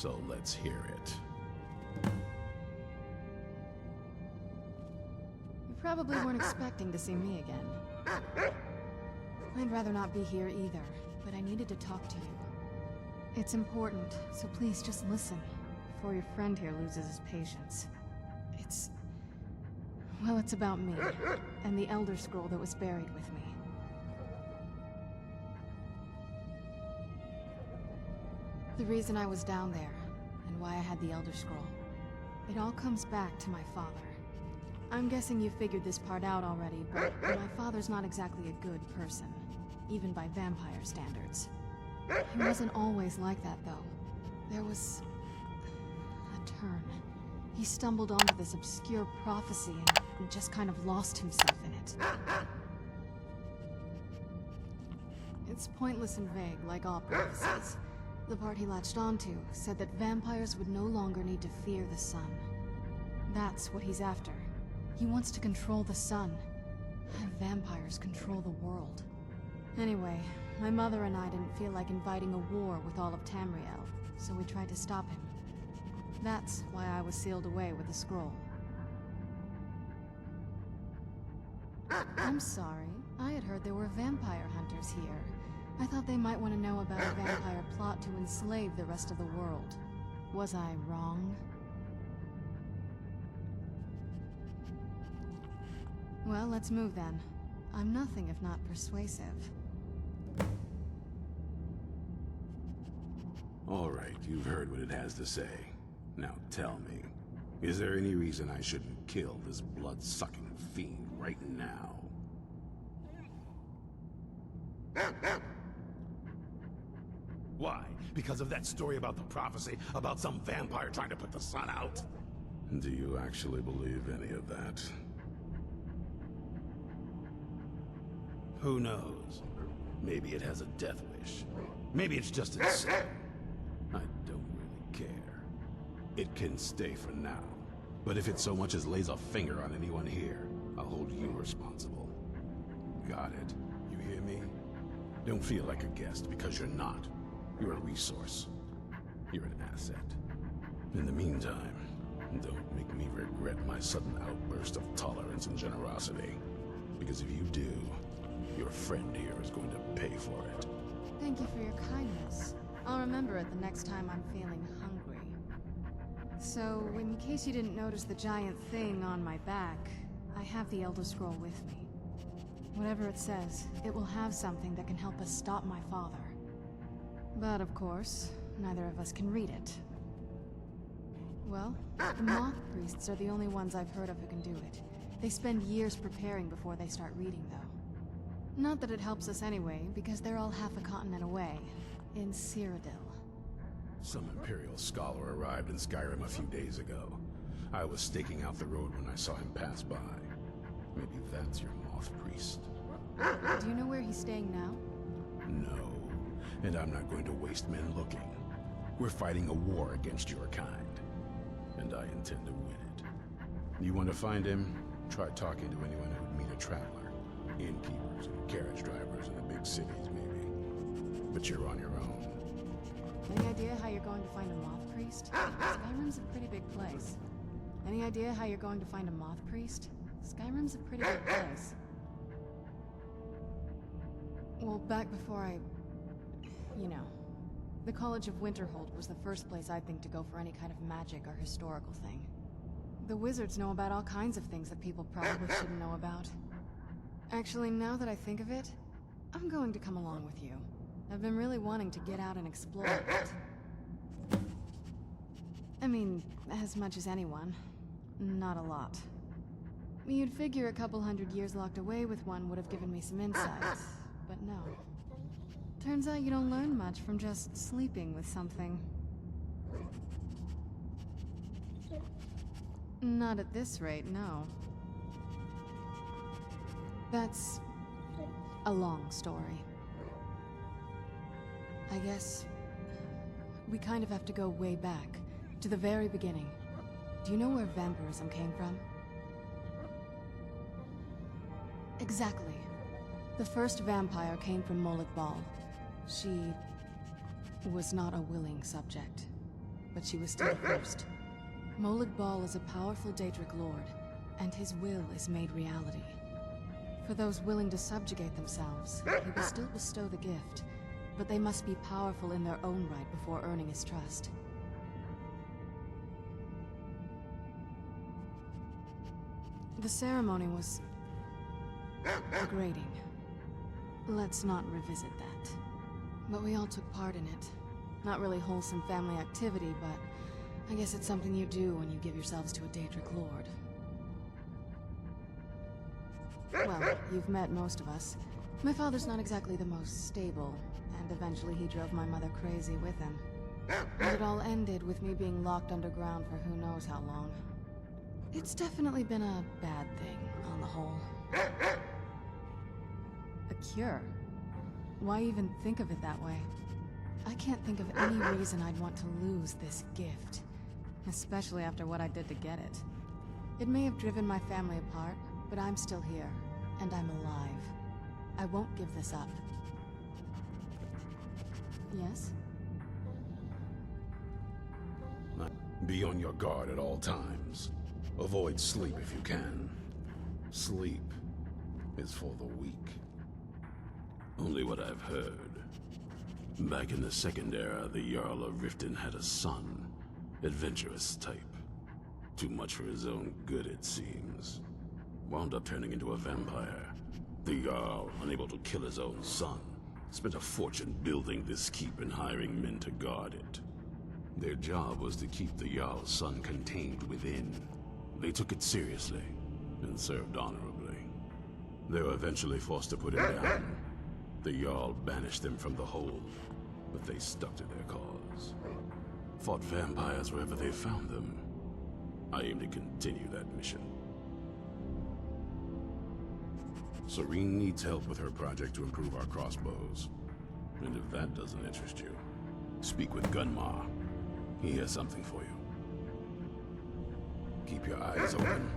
So let's hear it. You probably weren't expecting to see me again. I'd rather not be here either, but I needed to talk to you. It's important, so please just listen, before your friend here loses his patience. Well, it's about me, and the Elder Scroll that was buried with me. The reason I was down there, and why I had the Elder Scroll. It all comes back to my father. I'm guessing you figured this part out already, but my father's not exactly a good person, even by vampire standards. He wasn't always like that, though. There was a turn. He stumbled onto this obscure prophecy and just kind of lost himself in it. It's pointless and vague, like all prophecies. The part he latched onto said that vampires would no longer need to fear the sun. That's what he's after. He wants to control the sun. And vampires control the world. Anyway, my mother and I didn't feel like inviting a war with all of Tamriel, so we tried to stop him. That's why I was sealed away with the scroll. I'm sorry. I had heard there were vampire hunters here. I thought they might want to know about a vampire plot to enslave the rest of the world. Was I wrong? Well, let's move then. I'm nothing if not persuasive. All right, you've heard what it has to say. Now tell me, is there any reason I shouldn't kill this blood-sucking fiend right now? Why? Because of that story about the prophecy, about some vampire trying to put the sun out? Do you actually believe any of that? Who knows? Maybe it has a death wish. Maybe it's just insane. I don't really care. It can stay for now. But if it so much as lays a finger on anyone here, I'll hold you responsible. Got it? You hear me? Don't feel like a guest, because you're not. You're a resource. You're an asset. In the meantime, don't make me regret my sudden outburst of tolerance and generosity. Because if you do, your friend here is going to pay for it. Thank you for your kindness. I'll remember it the next time I'm feeling hungry. So, in case you didn't notice the giant thing on my back, I have the Elder Scroll with me. Whatever it says, it will have something that can help us stop my father. But of course, neither of us can read it. Well, the moth priests are the only ones I've heard of who can do it. They spend years preparing before they start reading, though. Not that it helps us anyway, because they're all half a continent away, in Cyrodiil. Some Imperial scholar arrived in Skyrim a few days ago. I was staking out the road when I saw him pass by. Maybe that's your moth priest. Do you know where he's staying now? No, and I'm not going to waste men looking. We're fighting a war against your kind, and I intend to win it. You want to find him? Try talking to anyone who'd meet a traveler. Innkeepers and carriage drivers in the big cities, maybe. But you're on your own. Any idea how you're going to find a moth priest? Skyrim's a pretty big place. Any idea how you're going to find a moth priest? Skyrim's a pretty big place. Well, back before you know. The College of Winterhold was the first place I'd think to go for any kind of magic or historical thing. The wizards know about all kinds of things that people probably shouldn't know about. Actually, now that I think of it, I'm going to come along with you. I've been really wanting to get out and explore a bit. I mean, as much as anyone. Not a lot. You'd figure a couple 100 years locked away with one would have given me some insights, but no. Turns out you don't learn much from just sleeping with something. Not at this rate, no. That's a long story. I guess we kind of have to go way back, to the very beginning. Do you know where vampirism came from? Exactly. The first vampire came from Molik Bal. She was not a willing subject. but she was still first. Molag Bal is a powerful Daedric lord, and his will is made reality. For those willing to subjugate themselves, he will still bestow the gift, but they must be powerful in their own right before earning his trust. The ceremony was degrading. Let's not revisit that. But we all took part in it. Not really wholesome family activity, but I guess it's something you do when you give yourselves to a Daedric lord. Well, you've met most of us. My father's not exactly the most stable, and eventually he drove my mother crazy with him. And it all ended with me being locked underground for who knows how long. It's definitely been a bad thing, on the whole. A cure? Why even think of it that way? I can't think of any reason I'd want to lose this gift. Especially after what I did to get it. It may have driven my family apart, but I'm still here, and I'm alive. I won't give this up. Yes? Be on your guard at all times. Avoid sleep if you can. Sleep is for the weak. Only what I've heard. Back in the Second Era, the Jarl of Riften had a son. Adventurous type. Too much for his own good, it seems. Wound up turning into a vampire. The Jarl, unable to kill his own son, spent a fortune building this keep and hiring men to guard it. Their job was to keep the Jarl's son contained within. They took it seriously, and served honorably. They were eventually forced to put him down. The Jarl banished them from the hold, but they stuck to their cause. Fought vampires wherever they found them. I aim to continue that mission. Serene needs help with her project to improve our crossbows. And if that doesn't interest you, speak with Gunmar. He has something for you. Keep your eyes open.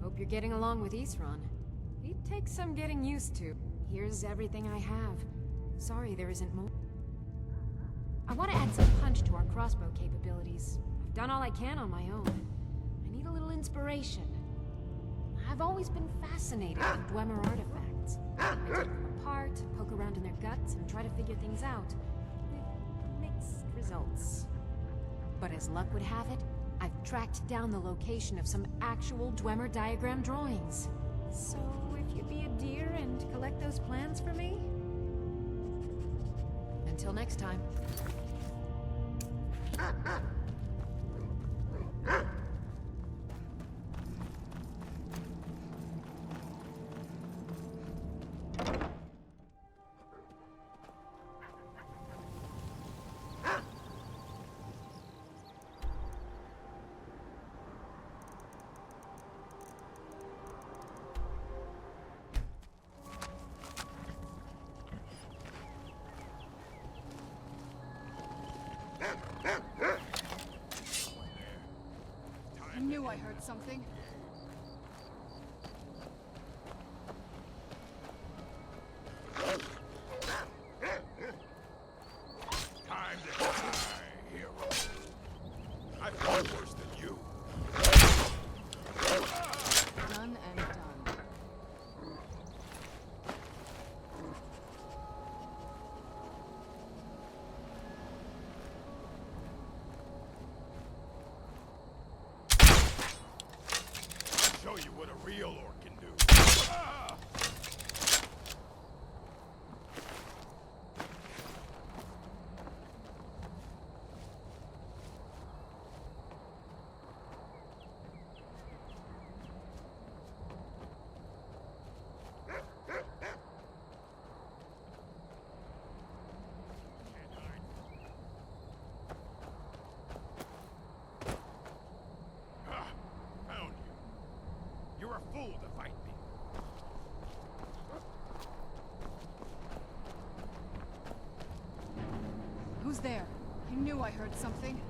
Hope you're getting along with Isran. It takes some getting used to. Here's everything I have. Sorry there isn't more. I want to add some punch to our crossbow capabilities. I've done all I can on my own. I need a little inspiration. I've always been fascinated with Dwemer artifacts. I take them apart, poke around in their guts, and try to figure things out. With mixed results. But as luck would have it, I've tracked down the location of some actual Dwemer diagram drawings. So, if you'd be a dear and collect those plans for me? Until next time. I knew I heard something. Time to die, hero. I've fought worse than you. Done and done. fool to fight me. Who's there? I knew I heard something.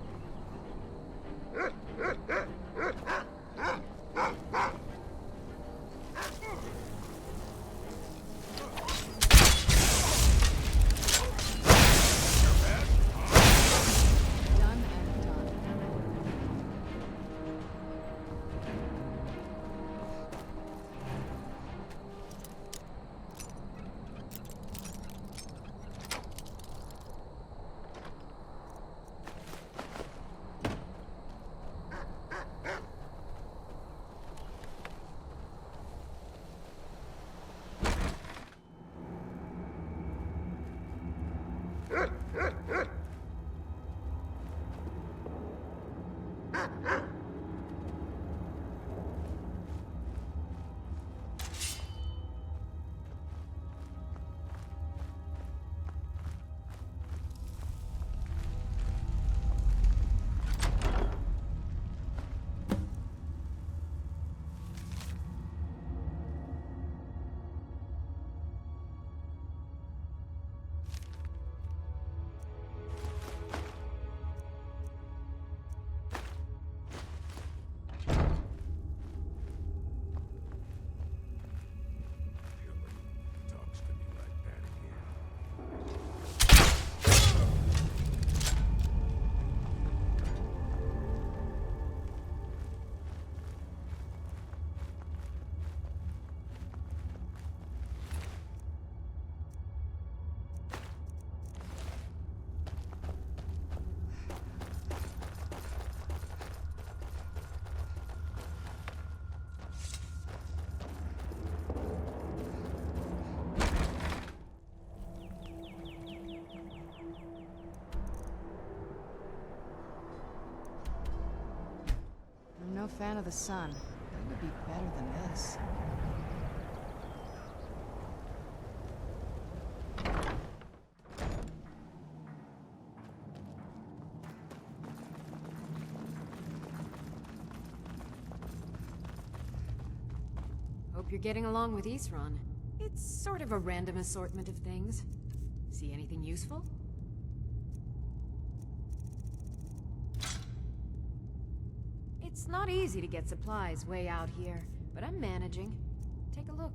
Done and done. Talks to me like that again. I'm no fan of the sun. It would be better than this. Hope you're getting along with Isran. It's sort of a random assortment of things. See anything useful? It's not easy to get supplies way out here, but I'm managing. Take a look.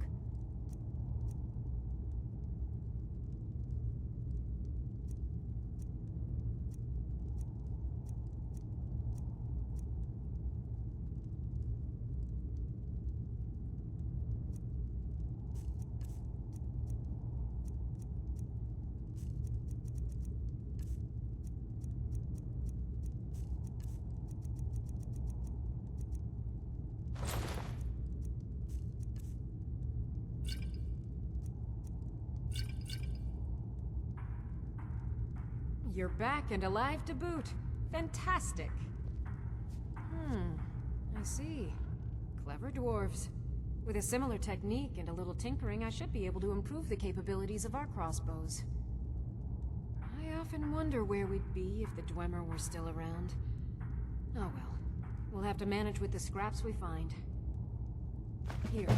You're back and alive to boot. Fantastic. I see. Clever dwarves. With a similar technique and a little tinkering, I should be able to improve the capabilities of our crossbows. I often wonder where we'd be if the Dwemer were still around. Oh well. We'll have to manage with the scraps we find. Here,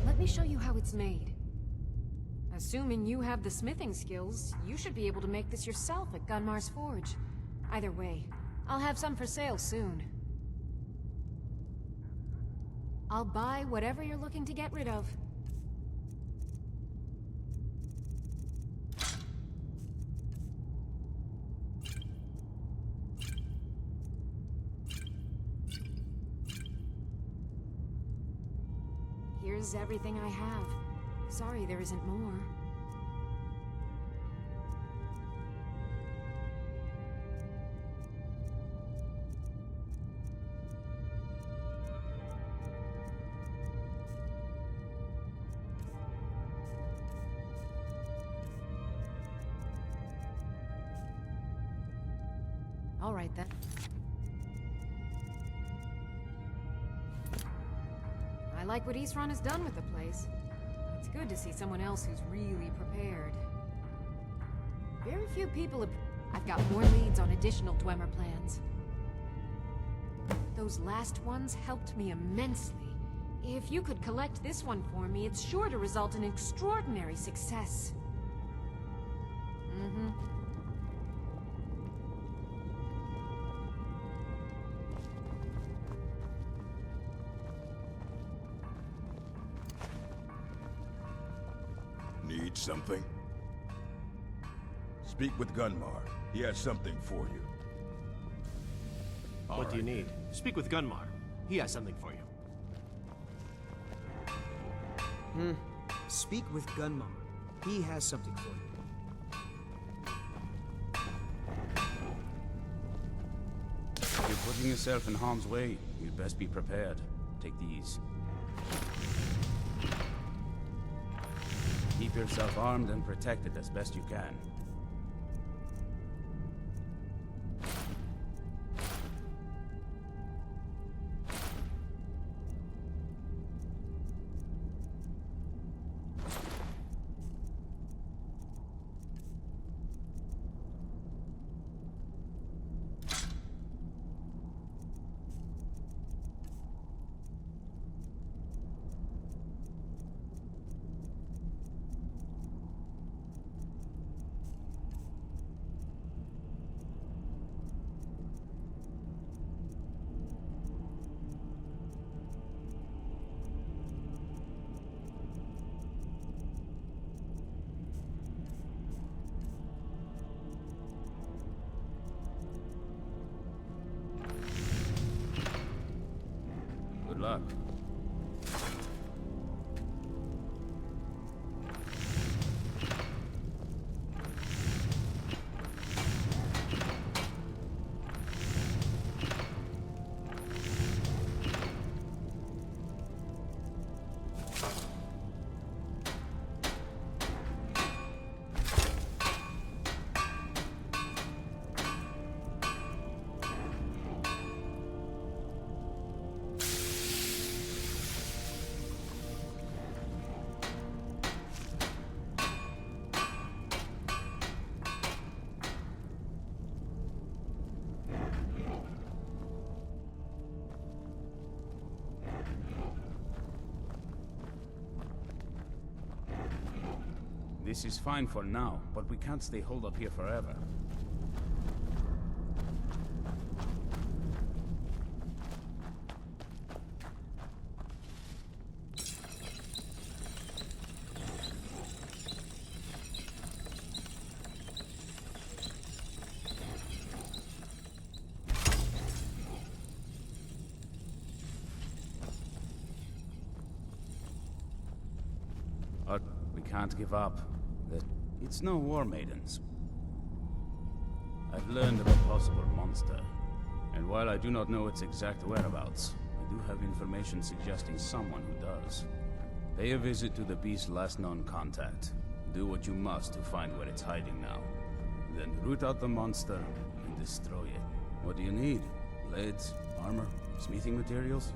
let me show you how it's made. Assuming you have the smithing skills, you should be able to make this yourself at Gunmar's Forge. Either way, I'll have some for sale soon. I'll buy whatever you're looking to get rid of. Here's everything I have. Sorry there isn't more. All right then. I like what Isran has done with the place. It's good to see someone else who's really prepared. Very few people have... I've got more leads on additional Dwemer plans. Those last ones helped me immensely. If you could collect this one for me, it's sure to result in extraordinary success. Mm-hmm. Need something? Speak with Gunmar. He has something for you. What do you need? Speak with Gunmar. He has something for you. Speak with Gunmar. He has something for you. If you're putting yourself in harm's way, you'd best be prepared. Take these. Keep yourself armed and protected as best you can. Good luck. This is fine for now, but we can't stay holed up here forever. We can't give up. It's no war, maidens. I've learned of a possible monster, and while I do not know its exact whereabouts, I do have information suggesting someone who does. Pay a visit to the beast's last known contact. Do what you must to find where it's hiding now. Then root out the monster and destroy it. What do you need? Blades, armor, smithing materials?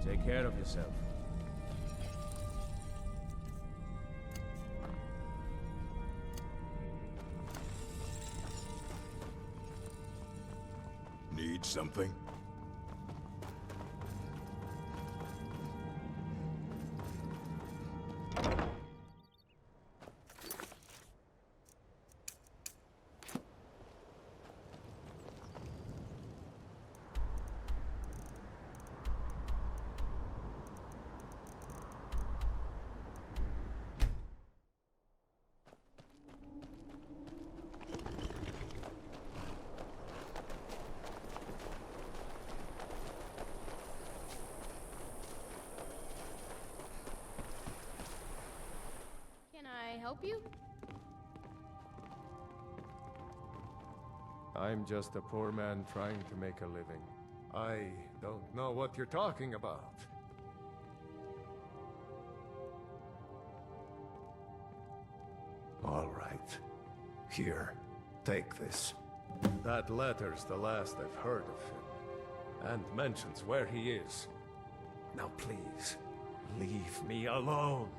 Take care of yourself. Need something? Help you? I'm just a poor man trying to make a living. I don't know what you're talking about. All right. Here, take this. That letter's the last I've heard of him, and mentions where he is. Now please, leave me alone.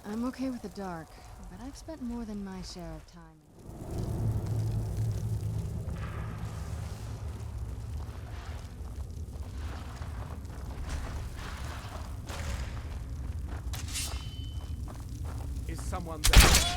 I'm okay with the dark, but I've spent more than my share of time. Is someone there?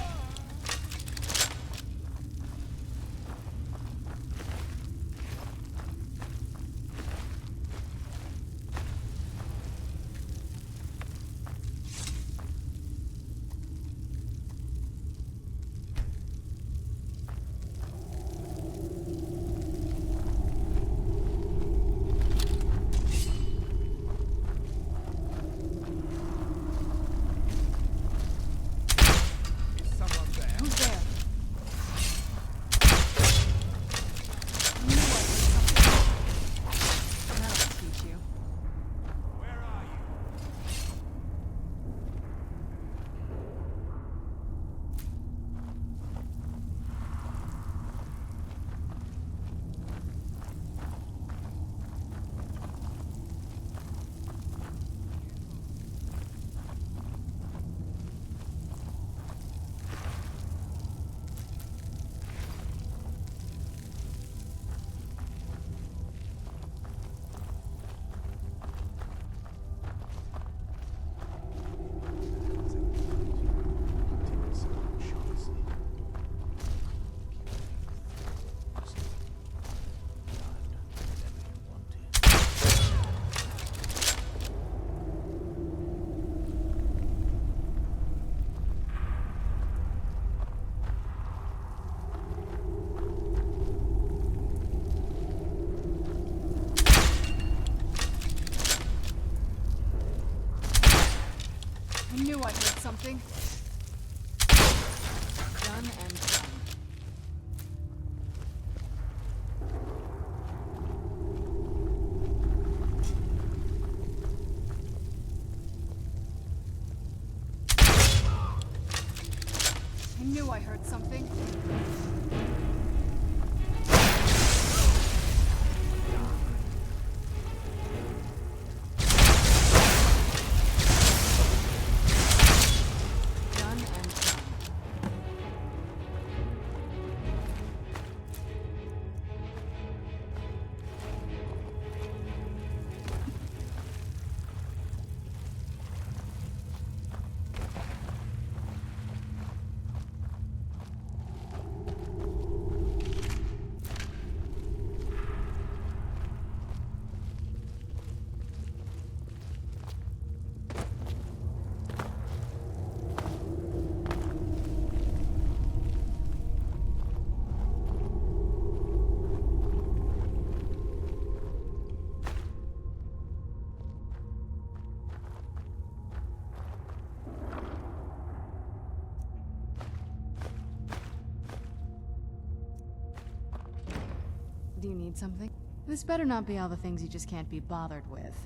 I knew I heard something. Done and done. I knew I heard something. Do you need something? This better not be all the things you just can't be bothered with.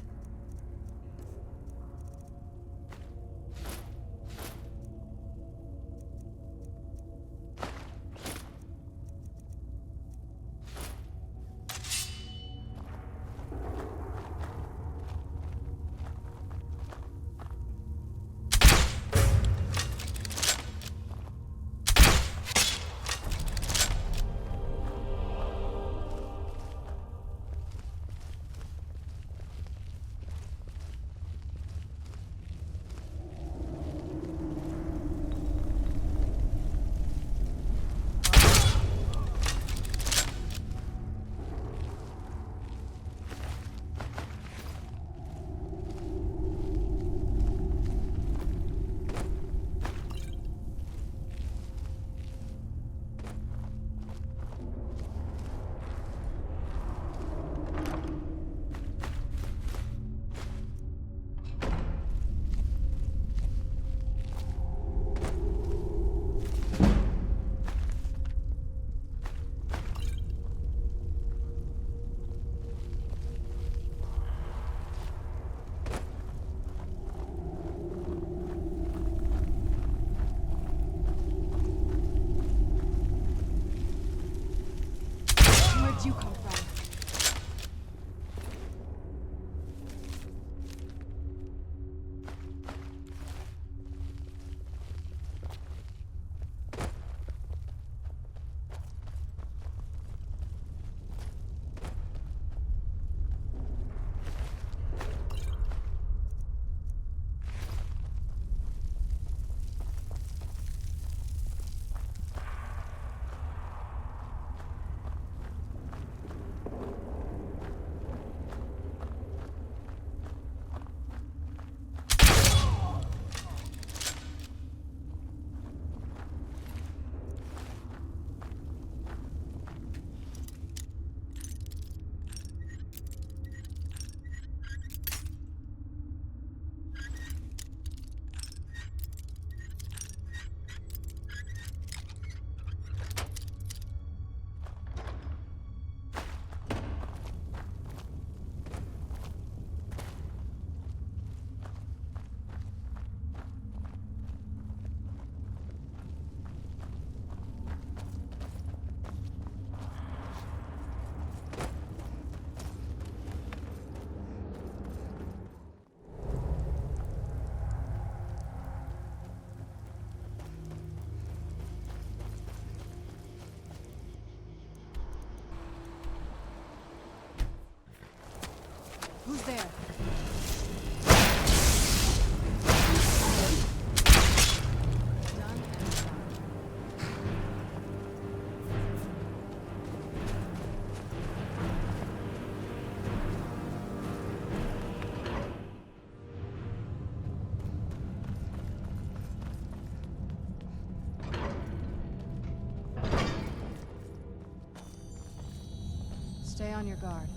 on your guard.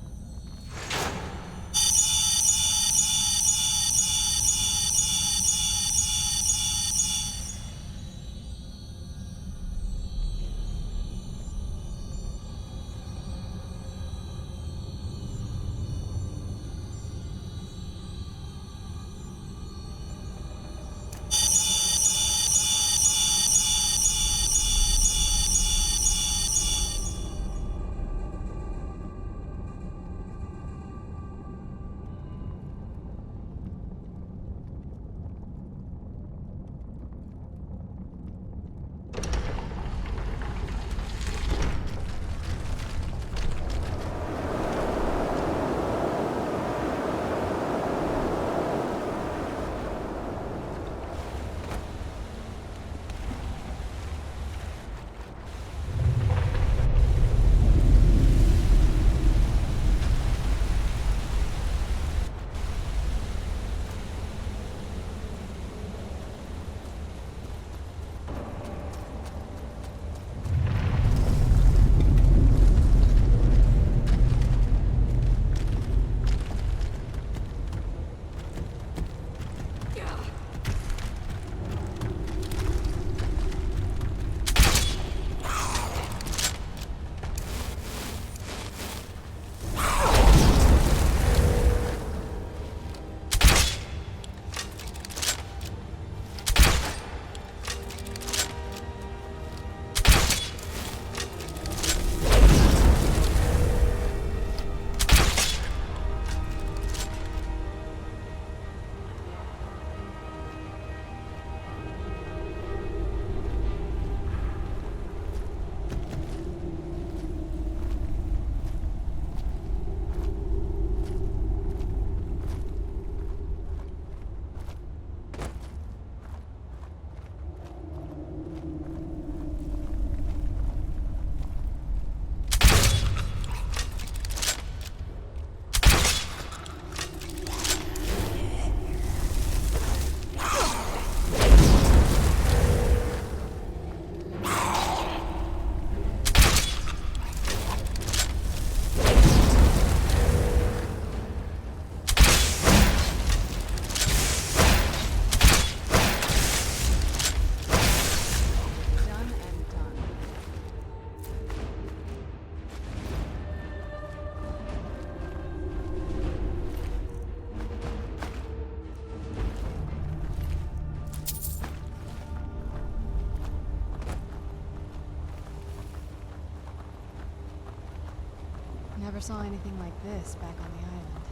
Never saw anything like this back on the island.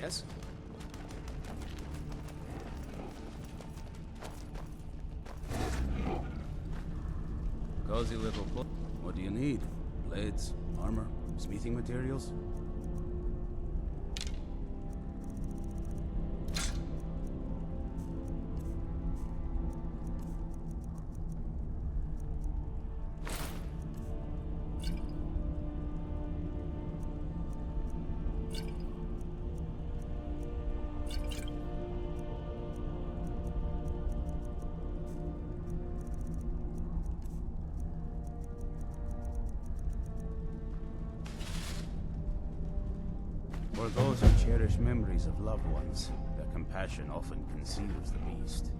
Yes? Cozy little place. What do you need? Blades, armor, smithing materials? For those who cherish memories of loved ones, their compassion often conceals the beast.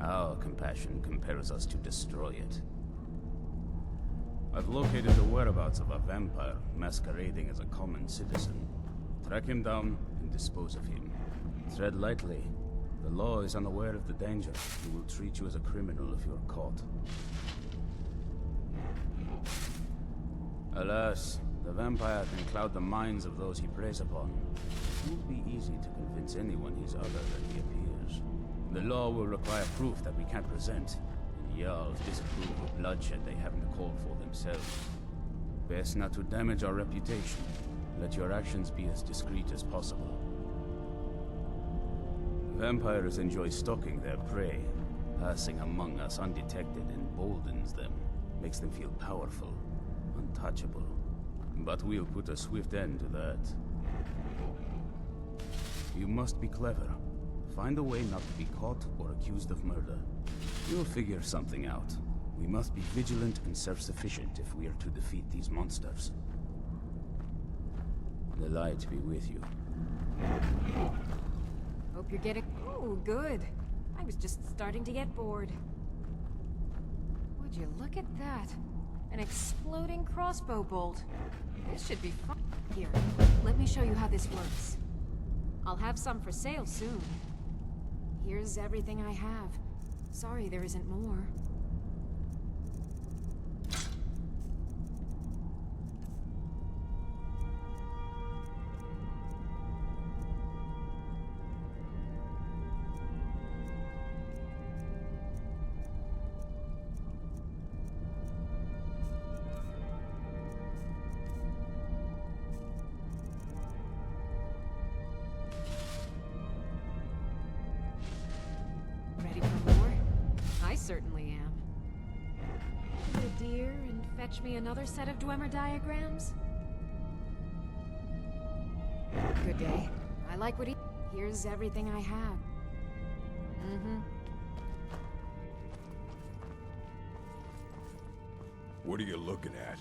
Our compassion compels us to destroy it. I've located the whereabouts of a vampire masquerading as a common citizen. Track him down and dispose of him. Tread lightly. The law is unaware of the danger. He will treat you as a criminal if you're caught. Alas, the vampire can cloud the minds of those he preys upon. It won't be easy to convince anyone he's other than he appears. The law will require proof that we can't present, and Jarls disapprove of bloodshed they haven't called for themselves. Best not to damage our reputation. Let your actions be as discreet as possible. Vampires enjoy stalking their prey. Passing among us undetected emboldens them, makes them feel powerful, untouchable. But we'll put a swift end to that. You must be clever. Find a way not to be caught or accused of murder. You'll figure something out. We must be vigilant and self-sufficient if we are to defeat these monsters. The light be with you. Hope you're getting... Oh, good. I was just starting to get bored. Would you look at that? An exploding crossbow bolt. This should be fun. Here, let me show you how this works. I'll have some for sale soon. Here's everything I have. Sorry there isn't more. Ready for more? I certainly am. The deer and fetch me another set of Dwemer diagrams? Good day. I like what he... Here's everything I have. What are you looking at?